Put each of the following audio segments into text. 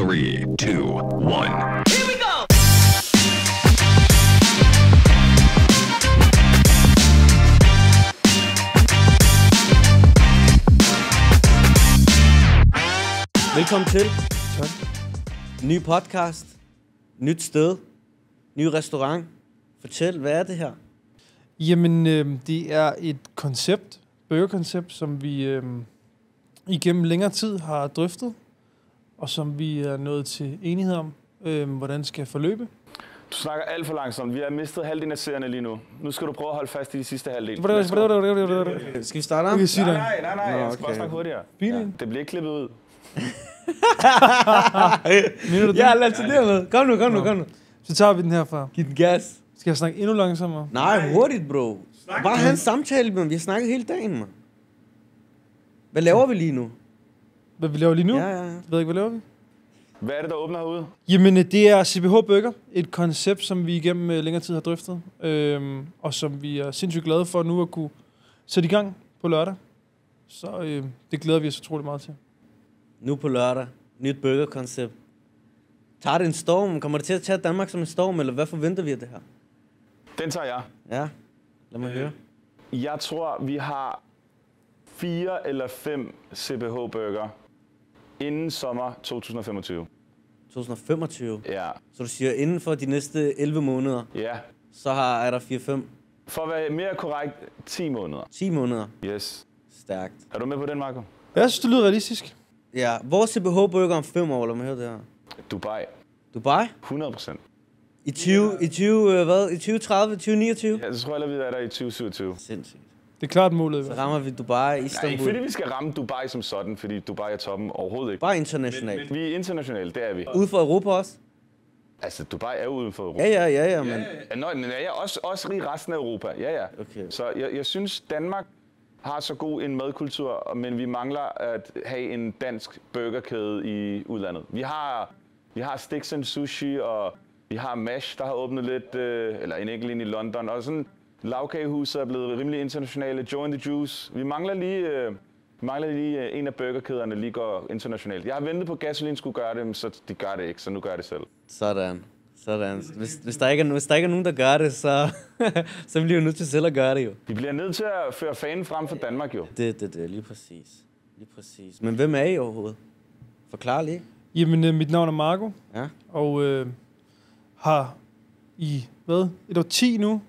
3, 2, 1. Here we go! Velkommen til. Ny podcast. Nyt sted. Ny restaurant. Fortæl, hvad er det her? Jamen, det er et koncept, burgerkoncept, som vi igennem længere tid har drøftet, og som vi er nået til enighed om, hvordan skal forløbe. Du snakker alt for langsomt. Vi har mistet halvdelen af seerne lige nu. Nu skal du prøve at holde fast i de sidste halvdel. Skal vi starte om? Okay, sig det. Nej. Jeg skal okay. bare snakke hurtigere. Fint. Ja, det bliver ikke klippet ud. Ja, lad os det med. Kom nu. Så tager vi den herfra. Giv den gas. Skal jeg snakke endnu langsommere? Nej, hurtigt, bro. Bare have en samtale med ham. Vi har snakket hele dagen, man. Hvad laver vi lige nu? Hvad vi laver lige nu? Ja. Jeg ved ikke, hvad laver vi? Hvad er det, der åbner herude? Jamen, det er CBH Burger. Et koncept, som vi igennem længere tid har drøftet. Og som vi er sindssygt glade for nu at kunne sætte i gang på lørdag. Så det glæder vi os utroligt meget til. Nu på lørdag. Nyt burgerkoncept. Tager det en storm? Kommer det til at tage Danmark som en storm, eller hvad forventer vi af det her? Den tager jeg. Ja, lad mig høre. Jeg tror, vi har 4 eller 5 CBH-burger inden sommer 2025. 2025. Ja. Så du siger, inden for de næste 11 måneder, Ja. så er der 4-5, For at være mere korrekt, 10 måneder. 10 måneder. Yes. Stærkt. Er du med på den, Marco? Jeg synes, det lyder realistisk. Ja, vores CBH-burger om 5 år, lad mig høre det her. Dubai. Dubai? 100%. I 2030, 2029? Ja, så tror jeg, at vi er der i 2027. Sindssygt. Det er klart målet. Så rammer vi Dubai, Nej, Istanbul. ikke fordi vi skal ramme Dubai som sådan, fordi Dubai er toppen overhovedet ikke. Bare internationalt. Vi er internationale, det er vi. Ude for Europa også? Altså, Dubai er uden for Europa. Ja, men... Ja, også i resten af Europa. Ja. Okay. Så jeg synes, Danmark har så god en madkultur, men vi mangler at have en dansk burgerkæde i udlandet. Vi har Sticks and Sushi, og vi har Mash, der har åbnet lidt, eller en enkelt ind i London, og sådan lavkagehuset er blevet rimelig internationale. Joe and the Juice. Vi mangler lige en af burgerkæderne lige går internationalt. Jeg har ventet på, at Gasolin skulle gøre det, men så de gør det ikke, så nu gør jeg det selv. Sådan. Hvis der ikke er nogen, der gør det, så bliver vi nødt til selv at gøre det jo. Vi bliver nødt til at føre fanen frem for Danmark jo. Det, lige præcis. Men hvem er I overhovedet? Forklar lige. Jamen, mit navn er Marco. Ja. Og har i, et år 10 nu,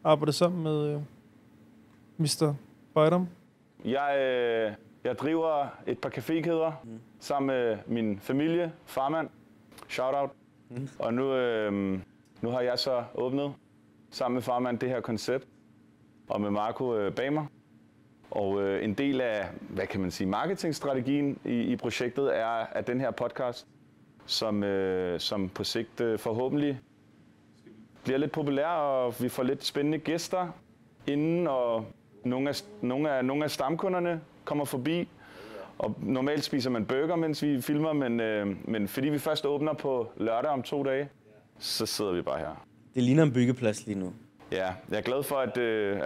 arbejdet sammen med Mr. Bydom. Jeg driver et par cafékæder sammen med min familie, farmand, shoutout. Og nu har jeg så åbnet sammen med farmand det her koncept, og med Marco bag mig. Og en del af, hvad kan man sige, marketingstrategien i projektet er den her podcast, som på sigt forhåbentlig bliver lidt populær, og vi får lidt spændende gæster inden, og nogle af stamkunderne kommer forbi. Og normalt spiser man burger, mens vi filmer, men fordi vi først åbner på lørdag om 2 dage, så sidder vi bare her. Det ligner en byggeplads lige nu. Ja, jeg er glad for,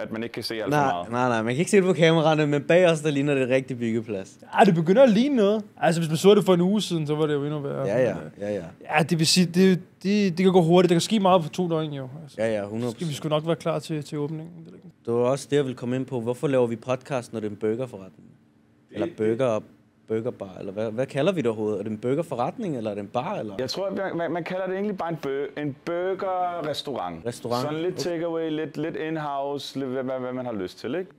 at man ikke kan se alt for meget. Nej, man kan ikke se det på kameraerne, men bag os, der ligner det en rigtig byggeplads. Ja, det begynder at ligne noget. Altså, hvis man så det for en uge siden, så var det jo endnu værre. Ja. Ja, det vil sige, det kan gå hurtigt. Der kan ske meget på 2 døgn, jo. Altså, Ja, 100%. så skal vi sgu nok være klar til åbningen. Det var også det, jeg ville komme ind på. Hvorfor laver vi podcast, når det er en burgerforretning? Eller burgerbar, eller hvad kalder vi det overhovedet? Er det en burgerforretning, eller er det en bar? Eller? Jeg tror, man kalder det egentlig bare en burgerrestaurant. Sådan lidt takeaway, lidt in-house, lidt hvad man har lyst til, ikke?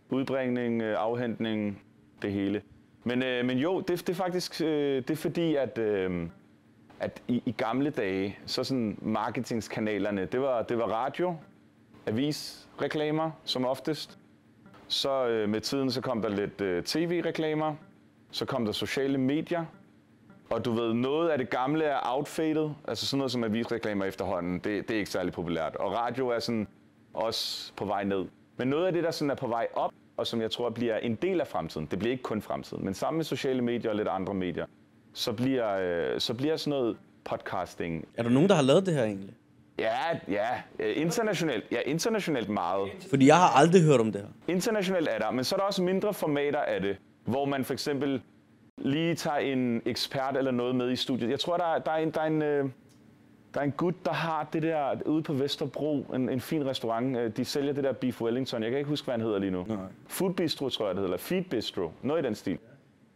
Udbringning, afhentning, det hele. Men jo, det er faktisk det er fordi, at i gamle dage, så sådan marketingskanalerne, det var radio, avisreklamer som oftest. Så med tiden så kom der lidt tv-reklamer, så kom der sociale medier, og du ved, noget af det gamle er outfaded, altså sådan noget som avisreklamer efterhånden, det er ikke særlig populært. Og radio er sådan også på vej ned. Men noget af det, der sådan er på vej op, og som jeg tror bliver en del af fremtiden, det bliver ikke kun fremtiden, men sammen med sociale medier og lidt andre medier, så bliver sådan noget podcasting. Er der nogen, der har lavet det her egentlig? Ja, internationalt meget. Fordi jeg har aldrig hørt om det her. Internationalt er der, men så er der også mindre formater af det, hvor man for eksempel lige tager en ekspert eller noget med i studiet. Jeg tror, der er en gut, der har det der ude på Vesterbro, en fin restaurant. De sælger det der Beef Wellington. Jeg kan ikke huske, hvad han hedder lige nu. Nej. Food Bistro, tror jeg, det hedder. Eller Feed Bistro. Noget i den stil.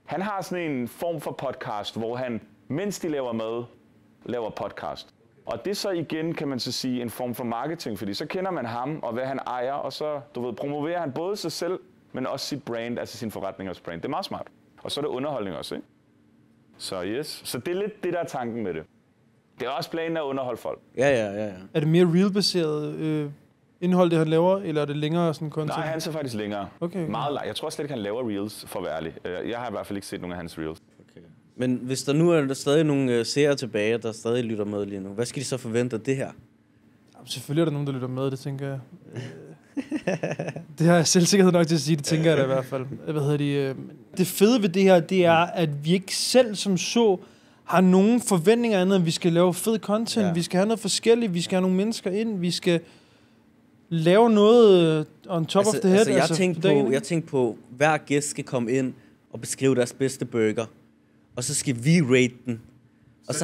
Han har sådan en form for podcast, hvor han, mens de laver mad, laver podcast. Og det så igen, kan man så sige, en form for marketing, fordi så kender man ham og hvad han ejer, og så, promoverer han både sig selv, men også sit brand, altså sin forretningers brand. Det er meget smart. Og så er det underholdning også, ikke? Så yes. Så det er lidt det, der er tanken med det. Det er også planen at underholde folk. Ja. Er det mere real-baseret indhold, det han laver, eller er det længere sådan content? Nej, han er faktisk længere. Okay. Meget jeg tror slet ikke, han laver reels, for at være ærlig. Jeg har i hvert fald ikke set nogen af hans reels. Okay. Men hvis der nu er der stadig nogle seere tilbage, der stadig lytter med lige nu, hvad skal de så forvente af det her? Jamen, selvfølgelig er der nogen, der lytter med, det tænker jeg. Det har jeg selvsikkerhed nok til at sige, det tænker jeg da i hvert fald. Det fede ved det her, det er, at vi ikke selv som så har nogen forventninger andet, at vi skal lave fed content, vi skal have noget forskelligt, vi skal have nogle mennesker ind, vi skal lave noget on top of the head. Jeg tænkte på, hver gæst skal komme ind og beskrive deres bedste burger, og så skal vi rate den. Og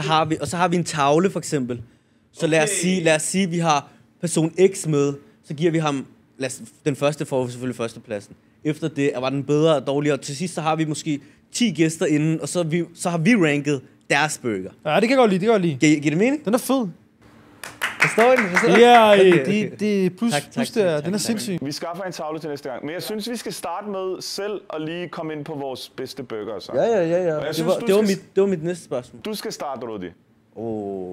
så har vi en tavle for eksempel. Så lad os sige, at vi har person X med, så giver vi ham, den første får selvfølgelig førstepladsen. Efter det var den bedre og dårligere, og til sidst så har vi måske 10 gæster inden, og så har vi ranket deres burger. Ja, det kan jeg godt lide, Giver det mening? Den er fed. Forstår I? Ja, det plus der, den er sindssyg. Vi skaffer en tavle til næste gang, men jeg synes, vi skal starte med selv og lige komme ind på vores bedste burger. Så. Ja. Det var mit næste spørgsmål. Du skal starte, Rudi.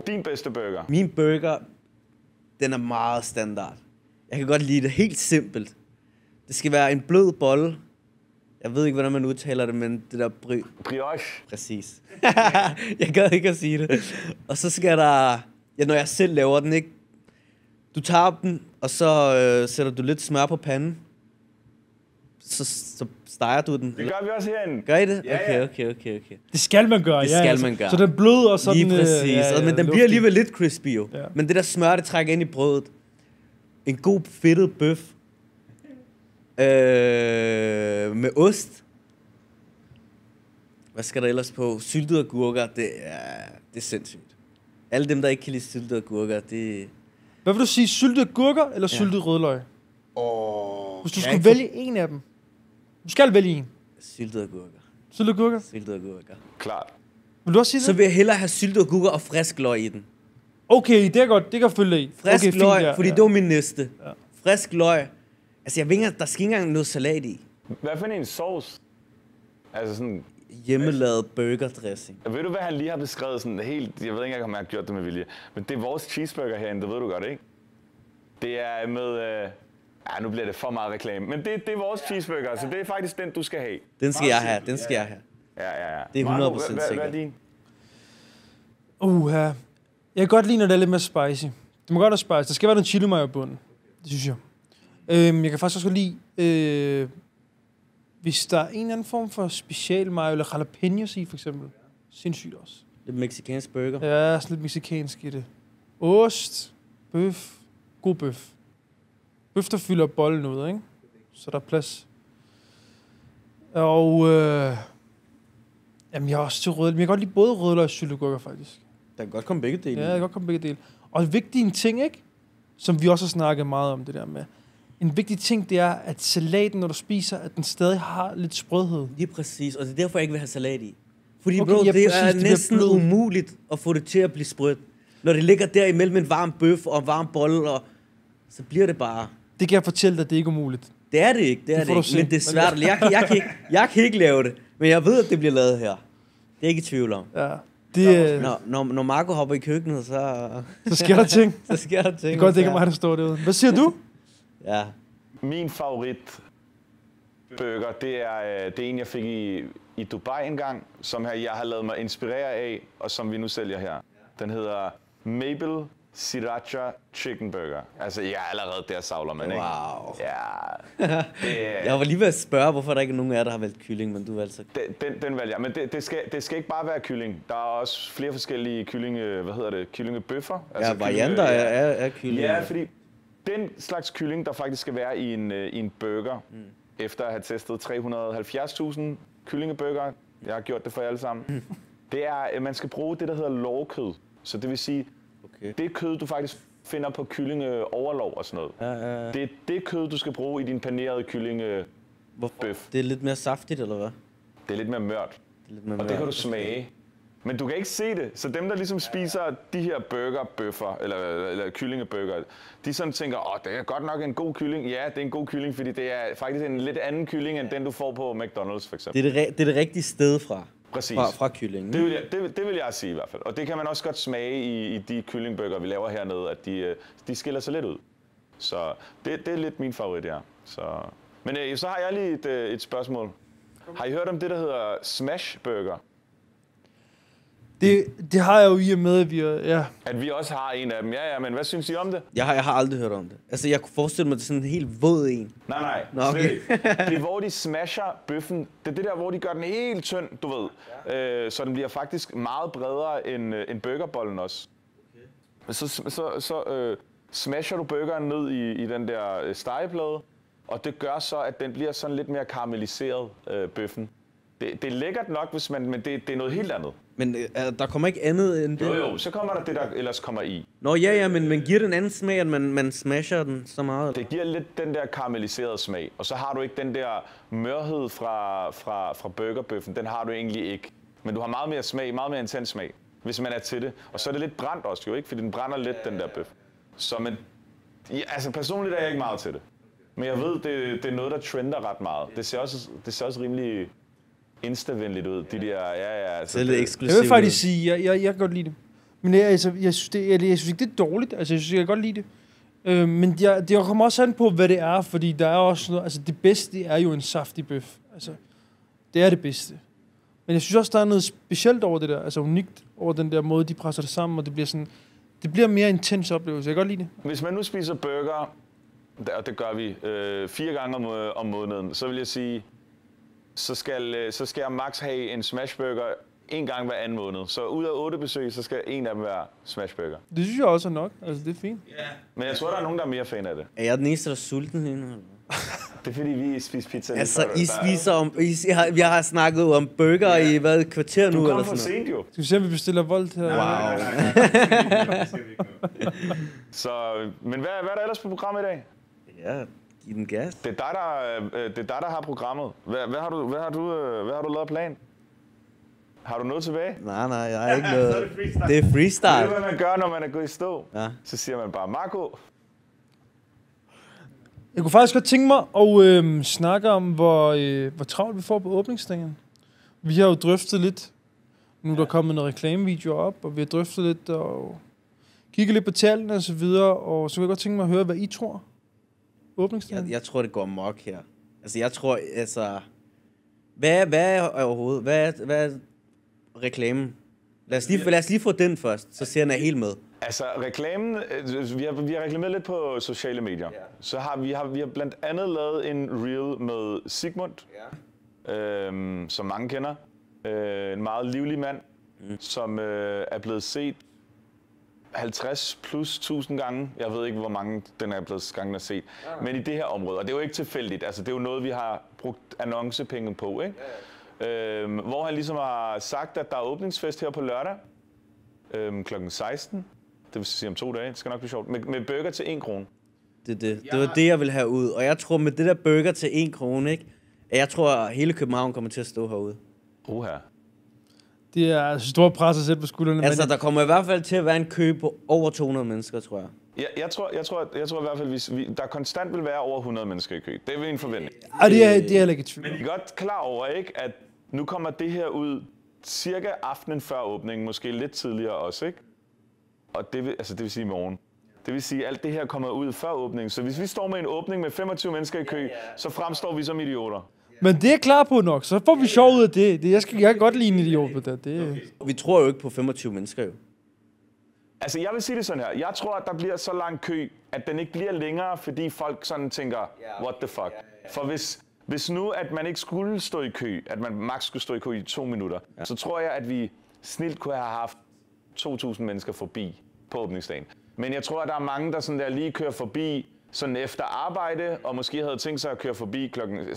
Din bedste burger. Min burger, den er meget standard. Jeg kan godt lide det helt simpelt. Det skal være en blød bolle. Jeg ved ikke, hvordan man udtaler det, men det der brioche. Præcis. Jeg gad ikke at sige det. Og så skal der... Ja, når jeg selv laver den, ikke? Du tager den, og så sætter du lidt smør på panden. Så steger du den. Det gør vi også herinde. Gør I det? Okay. Det skal man gøre, man gøre. Så den er blød og sådan... Lige præcis. Men den bliver alligevel lidt crispy jo. Ja. Men det der smør, det trækker ind i brødet. En god fedtet bøf. Med ost. Hvad skal der ellers på? Syltede agurker, det er sindssygt. Alle dem, der ikke kan lide syltede agurker, det... Hvad vil du sige? Syltede agurker eller syltede rødløg? Hvis du skulle vælge en af dem. Du skal vælge en. Syltede agurker. Syltede agurker? Klart. Vil du også sige det? Så vil jeg hellere have syltede agurker og frisk løg i den. Okay, det er godt. Det kan følge i. Frisk løg, fordi det var min næste. Ja. Frisk løg. Altså, jeg ved ikke, der skal ikke engang noget salat i. Hvad for en sauce? Altså sådan... Hjemmelavet burgerdressing. Ved du, hvad han lige har beskrevet sådan helt... Jeg ved ikke engang, om jeg har gjort det med vilje. Men det er vores cheeseburger herinde, det ved du godt, ikke? Det er med... nu bliver det for meget reklame. Men det er vores cheeseburger, så det er faktisk den, du skal have. Den skal jeg have. Ja. Det er 100% sikkert. Hvad er din? Jeg kan godt lide, når det er lidt mere spicy. Det må godt være spicy. Der skal være noget chili mayo i bunden. Det synes jeg. Jeg kan faktisk også godt lide... hvis der er en eller anden form for special mayo eller jalapenos i, for eksempel. Sindssygt også. Lidt mexicansk burger. Ja, sådan lidt mexicansk i det. Ost, bøf, god bøf. Bøf, der fylder bollen ud, ikke? Så der er plads. Og jeg er også til rødløg. Men jeg kan godt lide både rødløg og syltegurker, faktisk. Der kan godt komme begge dele. Ja, der kan godt komme begge dele. Og en vigtig ting, ikke? Som vi også har snakket meget om, det der med. En vigtig ting, det er, at salaten, når du spiser, at den stadig har lidt sprødhed. Lige præcis, og det er derfor, jeg ikke vil have salat i. Fordi det er næsten umuligt at få det til at blive sprødt. Når det ligger der imellem en varm bøf og en varm bolle, og så bliver det bare... Det kan jeg fortælle dig, det er ikke umuligt. Det er det ikke, men det er svært. Jeg kan ikke lave det, men jeg ved, at det bliver lavet her. Det er ikke i tvivl om. Ja. Når Marco hopper i køkkenet, så sker der ting. Så sker der ting. Det er godt, det ikke er mig, der står derude. Hvad siger du? Ja. Min favorit burger, det er en, jeg fik i Dubai engang, som jeg har lavet mig inspirere af, og som vi nu sælger her. Den hedder Mabel Sriracha Chicken Burger. Altså, jeg er allerede der, savler man, ikke? Wow. Ja. Jeg var lige ved at spørge, hvorfor der ikke er nogen af jer, der har valgt kylling, men du valgte så... Den valgte jeg, men det skal ikke bare være kylling. Der er også flere forskellige kyllingebøffer. Altså varianter af kylling. Ja, fordi den slags kylling, der faktisk skal være i en burger, efter at have testet 370.000 kyllingebøger, Jeg har gjort det for jer alle sammen. Det er, at man skal bruge det, der hedder lårkød. Så det vil sige, det kød, du faktisk finder på kyllingeoverlov og sådan noget. Det er det kød, du skal bruge i din panerede kyllingebøf. Det er lidt mere saftigt, eller hvad? Det er lidt mere mørt. Og det kan du smage. Men du kan ikke se det. Så dem, der ligesom spiser de her burgerbøffer, eller kyllingebøger, de sådan tænker, det er godt nok en god kylling. Ja, det er en god kylling, fordi det er faktisk en lidt anden kylling, end den, du får på McDonald's, for eksempel. Det er det rigtige sted fra. Præcis. Fra kyllingen. Det vil jeg sige i hvert fald. Og det kan man også godt smage i de kyllingbøger, vi laver hernede, at de skiller sig lidt ud. Så det er lidt min favorit, ja. Men så har jeg lige et spørgsmål. Har I hørt om det, der hedder smash burger? Det har jeg jo i og med, at vi At vi også har en af dem. Ja, men hvad synes I om det? Jeg har aldrig hørt om det. Altså, jeg kunne forestille mig, det er sådan en helt våd en. Nej. Nå, okay. Det er, hvor de smasher bøffen. Det er det der, hvor de gør den helt tynd, du ved. Så den bliver faktisk meget bredere end burgerbollen også. Okay. Så smasher du burgeren ned i den der stegeplade, og det gør så, at den bliver sådan lidt mere karamelliseret, bøffen. Det er lækkert nok, men det er noget helt andet. Men der kommer ikke andet end det? Jo, så kommer der det, der ellers kommer i. Nå ja, men giver den anden smag, at man smasher den så meget? Det giver lidt den der karamelliserede smag, og så har du ikke den der mørhed fra burgerbøffen. Den har du egentlig ikke. Men du har meget mere smag, meget mere intens smag, hvis man er til det. Og så er det lidt brændt også jo, ikke? Fordi den brænder lidt, den der bøf. Altså personligt er jeg ikke meget til det. Men jeg ved, det er noget, der trender ret meget. Det ser også rimelig instavenligt ud. De der, så det er eksklusivt. Jeg vil faktisk sige, jeg kan godt lide det. Men jeg synes ikke, det er dårligt. Altså, jeg synes, jeg kan godt lide det. Men det kommer også an på, hvad det er, fordi der er også noget, altså det bedste er jo en saftig bøf. Altså, det er det bedste. Men jeg synes også, der er noget specielt over det der, altså unikt over den der måde, de presser det sammen, og det bliver mere intens oplevelse. Jeg kan godt lide det. Hvis man nu spiser burger, og det gør vi 4 gange om måneden, så vil jeg sige, så skal jeg max have en smashburger 1 gang hver anden måned. Så ud af 8 besøg, så skal 1 af dem være smashburger. Det synes jeg også er nok. Altså, det er fint. Yeah. Men jeg tror, der er nogen, der er mere fan af det. Er jeg den eneste, der er sulten hende? Det er fordi, vi spiser pizza. Altså, vi har snakket om burger i et kvarter nu? Du kom for sent jo. Skal vi se, om vi bestiller Volt her? Wow. Men hvad er der ellers på programmet i dag? Ja, giv den gas. Det er dig, der har programmet. Hvad har du lavet plan? Har du noget tilbage? Nej, jeg har ikke noget. Det er freestyle. Det er, hvad man gør, når man er gået i stå. Ja. Så siger man bare, Marco. Jeg kunne faktisk godt tænke mig at snakke om, hvor travlt vi får på åbningsdagen. Vi har jo drøftet lidt. Nu er der kommet noget reklamevideo op, og vi har drøftet lidt og kigget lidt på tallene og så videre. Og så kunne jeg godt tænke mig at høre, hvad I tror. Åbningsdagen? Jeg tror, det går mok her. Altså, jeg tror, hvad er overhovedet? Hvad er reklamen? Lad os lige få den først, så ser jeg helt med. Altså, reklamen, vi har reklameret lidt på sociale medier. Yeah. Så vi har blandt andet lavet en reel med Sigmund, som mange kender. En meget livlig mand, som er blevet set 50.000+ gange. Jeg ved ikke, hvor mange den er blevet gange at se. Men i det her område, og det er jo ikke tilfældigt. Altså, det er jo noget, vi har brugt annoncepenge på, ikke? Hvor han ligesom har sagt, at der er åbningsfest her på lørdag kl. 16. Det vil sige om 2 dage. Det skal nok blive sjovt. Med burger til 1 krone. Det var det, jeg vil have ud. Og jeg tror, med det der burger til 1 krone, ikke? Jeg tror, at hele København kommer til at stå herude. Her. Det er stort pres at sætte på skuldrene. Altså, der kommer i hvert fald til at være en kø på over 200 mennesker, tror jeg. Ja, jeg tror i hvert fald, der konstant vil være over 100 mennesker i kø. Det er en forventning. Ja, det er heller ikke et tvivl. Men I er godt klar over, ikke, at nu kommer det her ud cirka aftenen før åbningen, måske lidt tidligere også, ikke? Og det vil sige i morgen. Det vil sige, at alt det her kommer ud før åbningen. Så hvis vi står med en åbning med 25 mennesker i kø, så fremstår vi som idioter. Men det er klar på nok, så får vi sjov ud af det. Jeg kan godt lide en idiot på det. Okay. Vi tror jo ikke på 25 mennesker, jo. Altså, jeg vil sige det sådan her. Jeg tror, at der bliver så lang kø, at den ikke bliver længere, fordi folk sådan tænker, what the fuck? For hvis nu, at man ikke skulle stå i kø, at man maks skulle stå i kø i 2 minutter, så tror jeg, at vi snilt kunne have haft 2.000 mennesker forbi på åbningsdagen. Men jeg tror, at der er mange, der sådan der lige kører forbi sådan efter arbejde, og måske havde tænkt sig at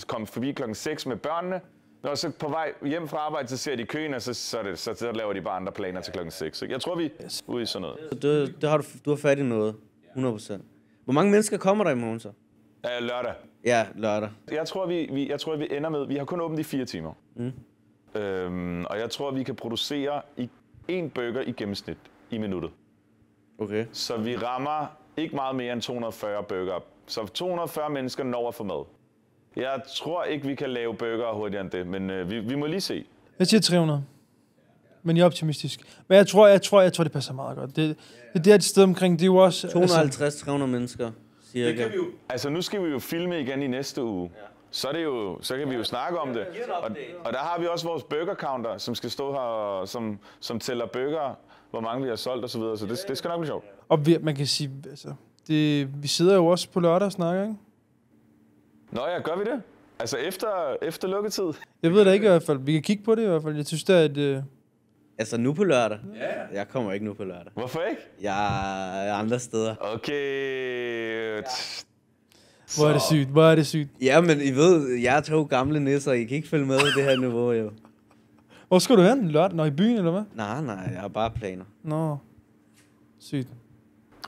komme forbi klokken 6 med børnene, Når så på vej hjem fra arbejde, så ser de køen, og så laver de bare andre planer til klokken 6. Jeg tror, vi er ude i sådan noget. Du har fat i noget. 100%. Hvor mange mennesker kommer der i morgen så? Lørdag. Ja, lørdag. Jeg tror, vi ender med... Vi har kun åbent i 4 timer. Og jeg tror, vi kan producere en burger i gennemsnit i minuttet. Okay. Så vi rammer ikke meget mere end 240 burger. Så 240 mennesker når at få mad. Jeg tror ikke, vi kan lave burger hurtigere end det, men vi må lige se. Jeg siger 300. Men jeg er optimistisk. Men jeg tror, det passer meget godt. Det er et sted omkring, det er jo også... 250-300 mennesker, cirka. Det kan vi jo. Altså, nu skal vi jo filme igen i næste uge. Ja. Så kan vi jo snakke om det. Og der har vi også vores burger counter, som skal stå her, som tæller burger, hvor mange vi har solgt og så videre. Så det skal nok blive sjovt. Og man kan sige, altså, vi sidder jo også på lørdag og snakker, ikke? Nå ja, gør vi det? Altså efter lukketid? Jeg ved det ikke i hvert fald. Vi kan kigge på det i hvert fald. Jeg synes, det er Altså nu på lørdag? Ja. Jeg kommer ikke nu på lørdag. Hvorfor ikke? Jeg er andre steder. Okay. Hvor er det sygt. Ja, men I ved, jeg er 2 gamle nisser, I kan ikke følge med i det her niveau, jo. Hvor skal du hen lørdag? Når i byen, eller hvad? Nej, jeg har bare planer. Nå. Sygt.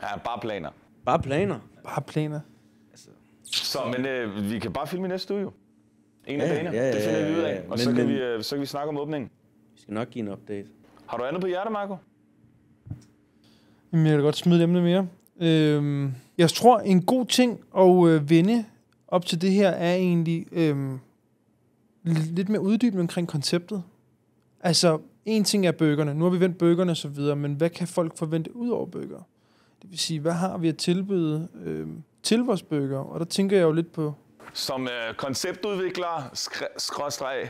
Ja, bare planer. Bare planer? Bare planer. Så, men vi kan bare filme i næste uge, jo. En af dagene. Det finder vi ud af. Og så kan vi snakke om åbningen. Vi skal nok give en update. Har du andet på hjertet, Marco? Jamen, jeg kan godt smide et emne mere. Jeg tror, en god ting at vende op til det her er egentlig lidt mere uddybende omkring konceptet. Altså, en ting er burgerne. Nu har vi vendt burgerne og så videre, men hvad kan folk forvente ud over burger? Det vil sige, hvad har vi at tilbyde til vores burger? Og der tænker jeg jo lidt på... Som konceptudvikler, skråstreg,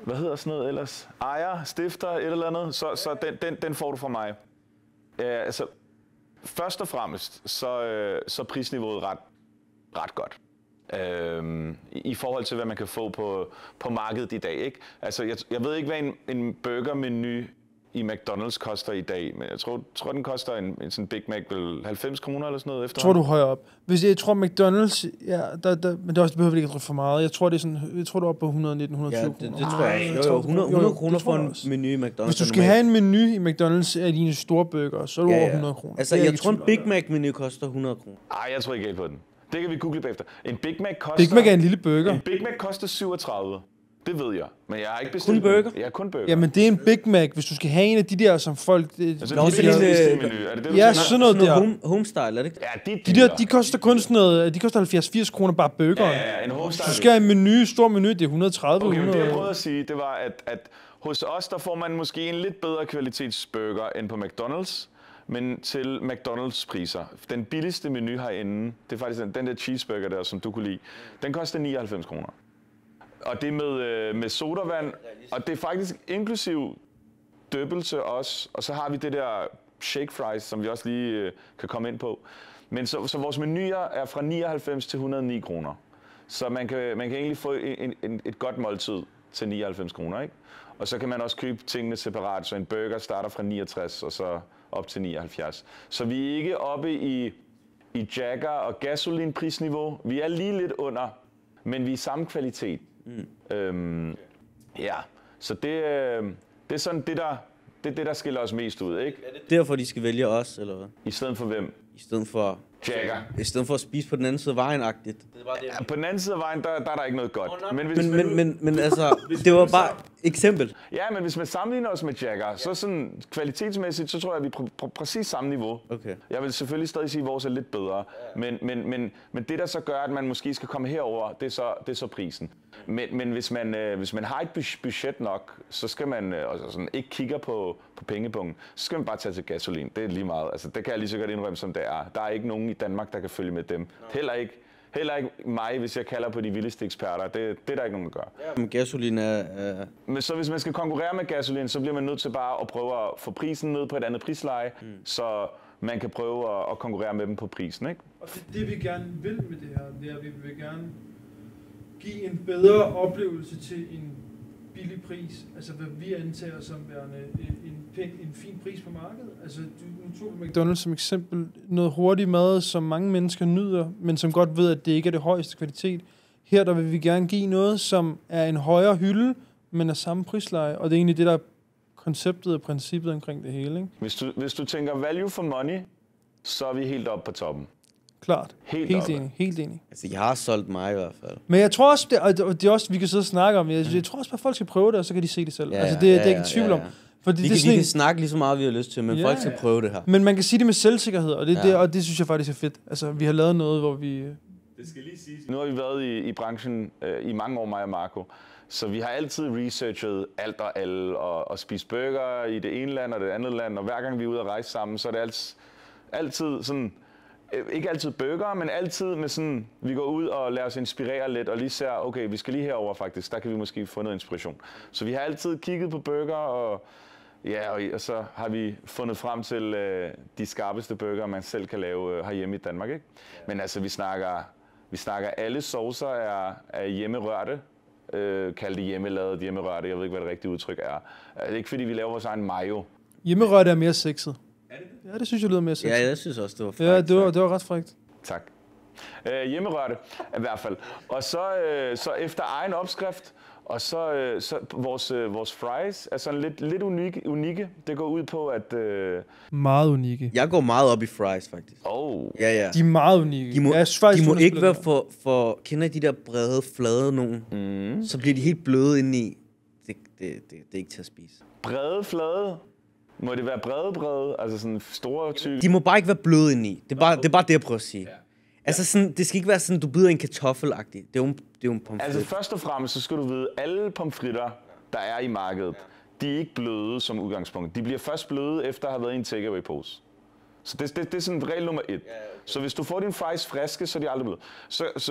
hvad hedder sådan noget ellers? Ejer, stifter, et eller andet, så den får du fra mig. Altså, først og fremmest, så prisniveauet ret godt. I forhold til, hvad man kan få på markedet i dag, ikke? Altså, jeg ved ikke, hvad en burgermenu i McDonald's koster i dag, men jeg tror den koster en sådan Big Mac vel 90 kroner eller sådan noget efterhånden. Tror du højere op? Hvis jeg tror McDonald's, ja, men det behøver vi ikke at for meget. Jeg tror det er sådan, jeg tror du er oppe på 119, 120 kroner. Ja, det tror jeg. Jo, 100 kroner for en menu i McDonald's. Hvis du skal have en menu i McDonald's af dine store burger, så er du over 100 kroner. Altså, jeg tror en Big Mac menu koster 100 kroner. Nej, jeg tror ikke helt på den. Det kan vi google bagefter. En Big Mac koster... Big Mac er en lille burger. En Big Mac koster 37. Det ved jeg, men jeg har ikke bestilt... Kun burger? Ja, kun burger. Jamen, det er en Big Mac, hvis du skal have en af de der, som folk... Altså, det ja, sådan noget der. Homestyle, er det ikke? Ja, de der, de koster kun sådan noget... De koster 70-80 kroner bare burgeren. Ja, en homestyle. Du skal have en menu, stor menu, det er 130. Okay, men det jeg prøvede at sige, det var, at hos os, der får man måske en lidt bedre kvalitetsburger end på McDonald's. Men til McDonald's priser. Den billigste menu herinde, det er faktisk den der cheeseburger der, som du kunne lide, den koster 99 kroner. Og det med sodavand, og det er faktisk inklusiv døbelse også. Og så har vi det der shake fries, som vi også lige kan komme ind på. Men så vores menuer er fra 99 til 109 kroner. Så man kan egentlig få et godt måltid til 99 kroner, ikke? Og så kan man også købe tingene separat, så en burger starter fra 69 og så op til 79. Så vi er ikke oppe i Jagger og gasolin prisniveau. Vi er lige lidt under, men vi er samme kvalitet. Ja, så det er sådan det der skiller os mest ud, ikke? Er det derfor, de skal vælge os, eller hvad? I stedet for hvem? I stedet for... Jagger. I stedet for at spise på den anden side af vejen-agtigt. Ja, på den anden side af vejen, der er der ikke noget godt. Men altså, det var bare eksempel. Ja, men hvis man sammenligner os med Jagger, så sådan kvalitetsmæssigt, så tror jeg, at vi er på præcis samme niveau. Okay. Jeg vil selvfølgelig stadig sige, at vores er lidt bedre. Men det, der så gør, at man måske skal komme herover, det er så prisen. Men hvis man har et budget nok, så skal man altså sådan, ikke kigge på pengepunkten. Så skal man bare tage til gasolin. Det er lige meget. Altså, det kan jeg lige så godt indrømme, som det er. Der er ikke nogen i Danmark, der kan følge med dem. Heller ikke mig, hvis jeg kalder på de vildeste eksperter. Det er der ikke nogen, der gør. Ja, men gasolin er... Men så hvis man skal konkurrere med gasolin, så bliver man nødt til bare at prøve at få prisen ned på et andet prisleje, så man kan prøve at konkurrere med dem på prisen, ikke? Og det vi gerne vil med det her, det er, at vi vil gerne give en bedre oplevelse til en billig pris, altså hvad vi antager som værende en fin pris på markedet. Altså nu tog vi McDonald's som eksempel, noget hurtig mad, som mange mennesker nyder, men som godt ved, at det ikke er det højeste kvalitet. her der vil vi gerne give noget, som er en højere hylde, men er samme prisleje. Og det er egentlig det, der er konceptet og princippet omkring det hele. Ikke? Hvis du tænker value for money, så er vi helt oppe på toppen. Klart. Helt enig. Altså, jeg har solgt mig i hvert fald. Men jeg tror også, det er også, vi kan sidde og snakke om, jeg tror også, at folk skal prøve det, og så kan de se det selv. Altså, det er ikke tvivl om. Fordi vi kan snakke lige så meget, vi har lyst til, men folk skal prøve det her. Men man kan sige det med selvsikkerhed, og det synes jeg faktisk er fedt. Altså, vi har lavet noget, hvor vi... Det skal lige siges. Nu har vi været i branchen i mange år, mig og Marco. Så vi har altid researchet alt og alle, og spist burger i det ene land og det andet land. Og hver gang vi er ude at rejse sammen, så er det altid sådan... Ikke altid burger, men altid med sådan, vi går ud og lader os inspirere lidt, og lige ser, okay, vi skal lige herover faktisk, der kan vi måske få noget inspiration. Så vi har altid kigget på burger, og så har vi fundet frem til de skarpeste burger, man selv kan lave herhjemme i Danmark, ikke? Men altså, vi snakker alle saucer er hjemmerørte, kaldt hjemmelavet, hjemmerørte, jeg ved ikke, hvad det rigtige udtryk er. Det er ikke fordi, vi laver vores egen mayo. Hjemmerørte er mere sexet. Ja, det synes jeg lyder mere sexet. Ja, jeg synes også, det var frækt. Ja, det var ret frækt. Tak. Hjemmerørte i hvert fald. Og så efter egen opskrift, og så vores fries er sådan lidt unikke. Det går ud på, at... Meget unikke. Jeg går meget op i fries, faktisk. Ja. De er meget unikke. De må ikke være for... Kender I de der brede, flade nogen? Så bliver de helt bløde indeni. Det er ikke til at spise. Brede, flade? Må det være brede? Altså sådan store tykke? De må bare ikke være bløde indeni. Det er bare det, jeg prøver at sige. Ja. Altså sådan, det skal ikke være sådan, du bider en kartoffelagtig. Det er jo en pomfrit. Altså først og fremmest, så skal du vide, alle pomfritter, der er i markedet, de er ikke bløde som udgangspunkt. De bliver først bløde, efter at have været i en takeaway-pose. Så det er sådan regel nummer 1. Så hvis du får din fries friske, så er de aldrig bløde.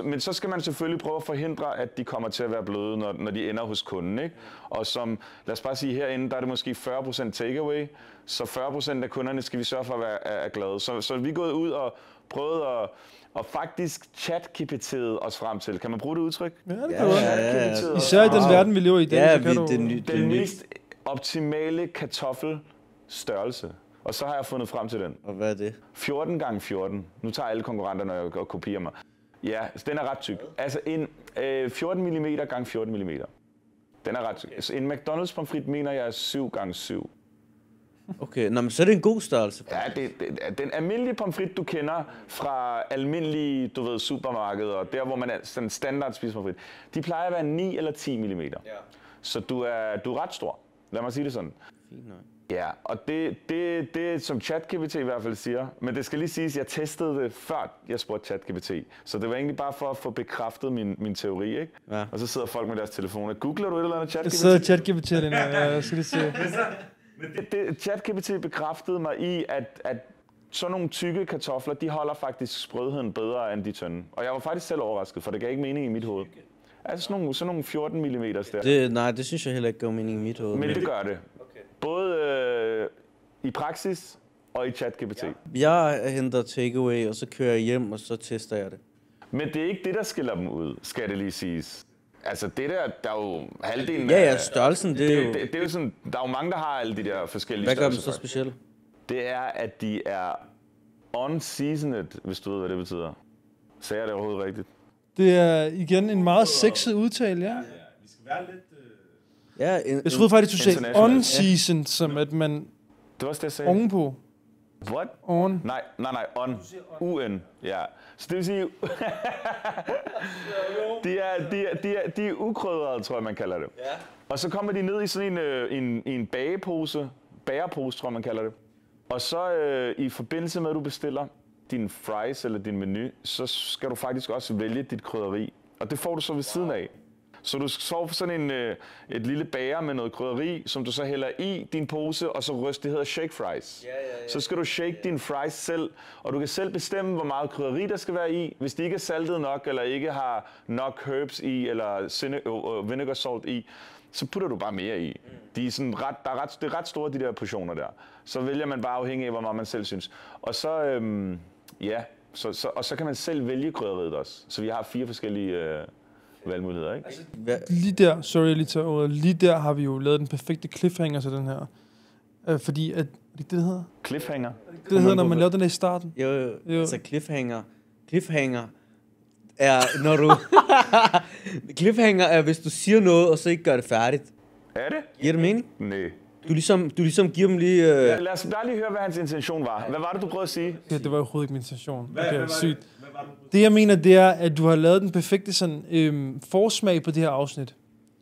Men så skal man selvfølgelig prøve at forhindre, at de kommer til at være bløde, når de ender hos kunden, ikke? Og som, lad os bare sige herinde, der er det måske 40% takeaway, så 40% af kunderne skal vi sørge for at være glade. Så vi er gået ud og prøvet at faktisk chat-GPT'et os frem til. Kan man bruge det udtryk? Ja, det kan du. Især i den verden, vi lever i dag, så kan du... Den mest optimale kartoffelstørrelse. Og så har jeg fundet frem til den. Og hvad er det? 14 gange 14. Nu tager alle konkurrenterne og kopierer mig. Ja, den er ret tyk. Altså en 14 mm gange 14 mm. Den er ret tyk. Altså, en McDonald's pomfrit mener jeg er 7 gange 7. Okay, men så er det en god størrelse. Ja, den almindelige pomfrit, du kender fra almindelige, supermarkeder, og der, hvor man er sådan standard spiser pomfrit, de plejer at være 9 eller 10 mm. Ja. Så du er ret stor. Lad mig sige det sådan. Fint nok. Ja, og det som ChatGPT i hvert fald siger, men det skal lige siges, at jeg testede det før jeg spurgte ChatGPT, så det var egentlig bare for at få bekræftet min teori, ikke? Ja. Og så sidder folk med deres telefoner. Googler du et eller andet ChatGPT? Så sidder ChatGPT den her, jeg skal lige se. ChatGPT bekræftede mig i, at sådan nogle tykke kartofler, de holder faktisk sprødheden bedre end de tynde. Og jeg var faktisk selv overrasket, for det gav ikke mening i mit hoved. Altså sådan nogle 14 mm der. Nej, det synes jeg heller ikke gav mening i mit hoved. Men det gør det. Både i praksis og i ChatGPT. Jeg henter takeaway, og så kører jeg hjem, og så tester jeg det. Men det er ikke det, der skiller dem ud, skal det lige siges. Altså det der er jo halvdelen af... størrelsen, det er jo... Det er jo sådan, der er jo mange, der har alle de der forskellige størrelser. Hvad gør dem så specielle? Det er, at de er unseasoned, hvis du ved, hvad det betyder. Sagde jeg det overhovedet rigtigt? Det er igen en meget sexet udtale, ja. Vi skal være lidt... Jeg troede faktisk, du sagde on-season, som at man... Det var også det, jeg sagde. Ovenpå. What? On. Nej, on. UN, ja. Så det vil sige... de er ukrydrede, tror jeg, man kalder det. Ja. Og så kommer de ned i sådan en bærepose, tror jeg, man kalder det. Og så i forbindelse med, at du bestiller din fries eller din menu, så skal du faktisk også vælge dit krydderi. Og det får du så ved siden af. Så du får sådan et lille bager med noget krydderi, som du så hælder i din pose, og så det hedder shake fries. Ja. Så skal du shake din fries selv, og du kan selv bestemme, hvor meget krydderi der skal være i. Hvis de ikke er saltet nok, eller ikke har nok herbs i, eller vinegar salt i, så putter du bare mere i. De er sådan det er ret store, de der portioner der. Så vælger man bare afhængig af, hvor meget man selv synes. Og så, så kan man selv vælge krydderiet også. Så vi har 4 forskellige... valgmuligheder, ikke? Lige der, sorry, jeg lige tager ordet, lige der har vi jo lavet den perfekte cliffhanger til den her. Fordi, er det det hedder? Cliffhanger? Det hedder, når man laver den der i starten. Jo. Altså cliffhanger. er, når du... cliffhanger er, hvis du siger noget, og så ikke gør det færdigt. Er det? Giver det mening? Nej. Du ligesom giver dem lige... Lad os bare lige høre, hvad hans intention var. Hvad var det, du prøvede at sige? Ja, det var overhovedet ikke min intention. Okay, sygt. Det, jeg mener, det er, at du har lavet den perfekte sådan, forsmag på det her afsnit.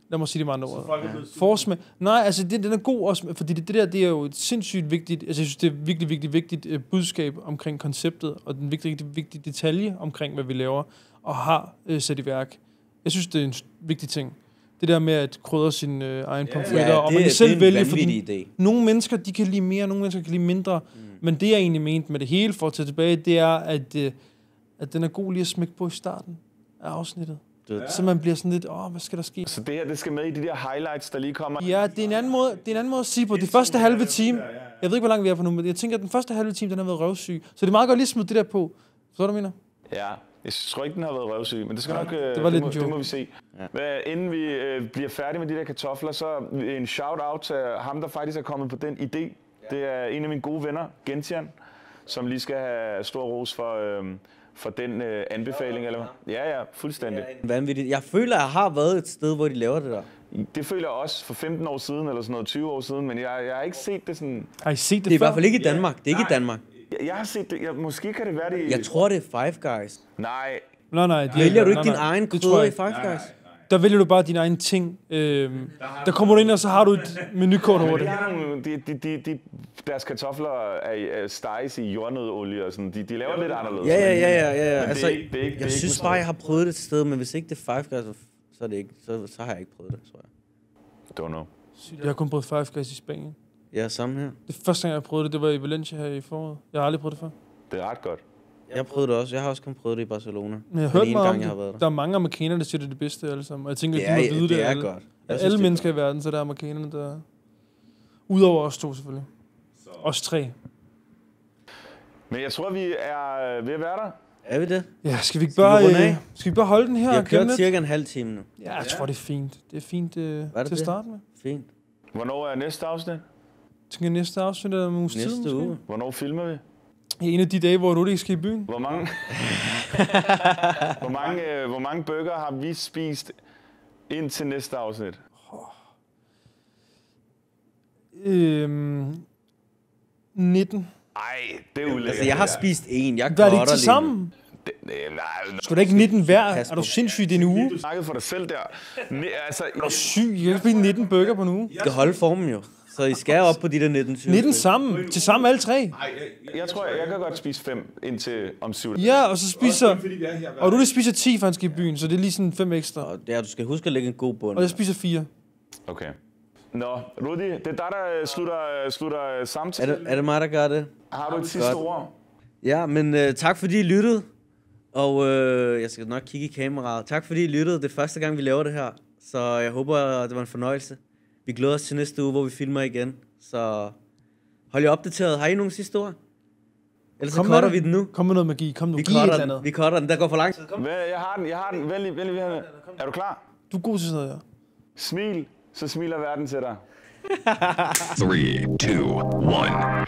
Lad mig sige det med andre ord. Forsmag. Nej, altså, den er god også, fordi det der, det er jo et sindssygt vigtigt, altså, jeg synes, det er virkelig, virkelig vigtigt budskab omkring konceptet, og den virkelig, vigtige detalje omkring, hvad vi laver, og har sat i værk. Jeg synes, det er en vigtig ting. Det der med at krydre sine egen pomfritter, og man kan selv vælge, fordi nogle mennesker, de kan lide mere, nogle mennesker kan lide mindre, men det, jeg egentlig mente med det hele, for at tage tilbage, det er, at den er god lige at smække på i starten af afsnittet. Så man bliver sådan lidt, hvad skal der ske? Så det her, det skal med i de der highlights, der lige kommer? Ja, det er en anden måde at sige på. Det første halve time, jeg ved ikke, hvor langt vi er på nu, men jeg tænker, at den første halve time, den har været røvsyg. Så det er meget godt lige at smide det der på. Så du mener? Ja, jeg tror ikke, den har været røvsyg, men det skal nok, det må vi se. Ja. Inden vi bliver færdige med de der kartofler, så en shout-out til ham, der faktisk er kommet på den idé. Det er en af mine gode venner, Gentian, som lige skal have stor ros for den anbefaling, eller hvad? Ja, fuldstændig. Vanvittigt. Jeg føler, jeg har været et sted, hvor de laver det der. Det føler jeg også for 15 år siden, eller sådan noget 20 år siden, men jeg har ikke set det sådan... Har I set det? Det er i hvert fald ikke i Danmark. Det er ikke i Danmark. Jeg har set det. Måske kan det være det... Jeg tror, det er Five Guys. Nej. Nej. Vælger du ikke din egen krydder i Five Guys? Der vælger du bare dine egne ting. Der kommer du ind, og så har du et menukort over det. Deres kartofler er steges i jordnøddeolie og sådan. De laver lidt anderledes. Ja. Altså, jeg synes bare, jeg har prøvet det et sted, men hvis ikke det er Five Guys, så er det ikke. Så har jeg ikke prøvet det, tror jeg. Don't know. Jeg har kun prøvet Five Guys i Spanien. Ja, samme her. Det første gang, jeg prøvede det var i Valencia her i foråret. Jeg har aldrig prøvet det før. Det er ret godt. Jeg prøvede det også. Jeg har også kun prøvet det i Barcelona. Men jeg har hørt meget om det. Der er mange amerikanere, der siger, det er det bedste alle sammen. Og jeg tænker, at de må vide det. Det er godt. Alle mennesker i verden, så der er amerikanerne, der... Udover os to, selvfølgelig. Os tre. Men jeg tror, vi er ved at være der. Er vi det? Ja, skal vi ikke bare holde den her? Jeg har kørt cirka en halv time nu. Ja, jeg tror, det er fint. Det er fint til at starte med. Fint. Hvornår er næste afsnit? Jeg tænker, næste afsnit er en uges tid, næste uge. Hvornår filmer vi? En af de dage, hvor du ikke skal i byen. Hvor mange burger har vi spist indtil næste afsnit? 19. Ej, det er ulækkert. Altså, jeg har spist en. Jeg hvad er det ikke til sammen? Skal du ikke 19 hver? Er du sindssyg, det er en uge? Du snakkede for dig selv der. Altså, er du syg? Jeg kan spise 19 burger på en uge. I skal holde formen jo. Så I skal op på de der 19 sammen? Til sammen alle tre? Jeg tror, jeg kan godt spise 5 indtil om 7. Ja, og så spiser... Og du spiser 10, for han skal i byen, så det er lige sådan 5 ekstra. Og du skal huske at lægge en god bund. Og jeg spiser 4. Okay. Nå, Rudi, det er dig, der slutter samtalen. Er det mig, der gør det? Har du et sidste ord? Ja, men tak fordi I lyttede. Og jeg skal nok kigge i kameraet. Tak fordi I lyttede. Det er første gang, vi laver det her. Så jeg håber, det var en fornøjelse. Vi glæder os til næste uge, hvor vi filmer igen. Så hold jer opdateret. Har I nogle sidste ord? Ellers så cutter vi den nu. Kom med noget magi. Kom nu. Vi cutter den. Der går for lang tid. Jeg har den. Vældig. Er du klar? Du er god til sådan noget, ja. Smil, så smiler verden til dig. 3, 2, 1.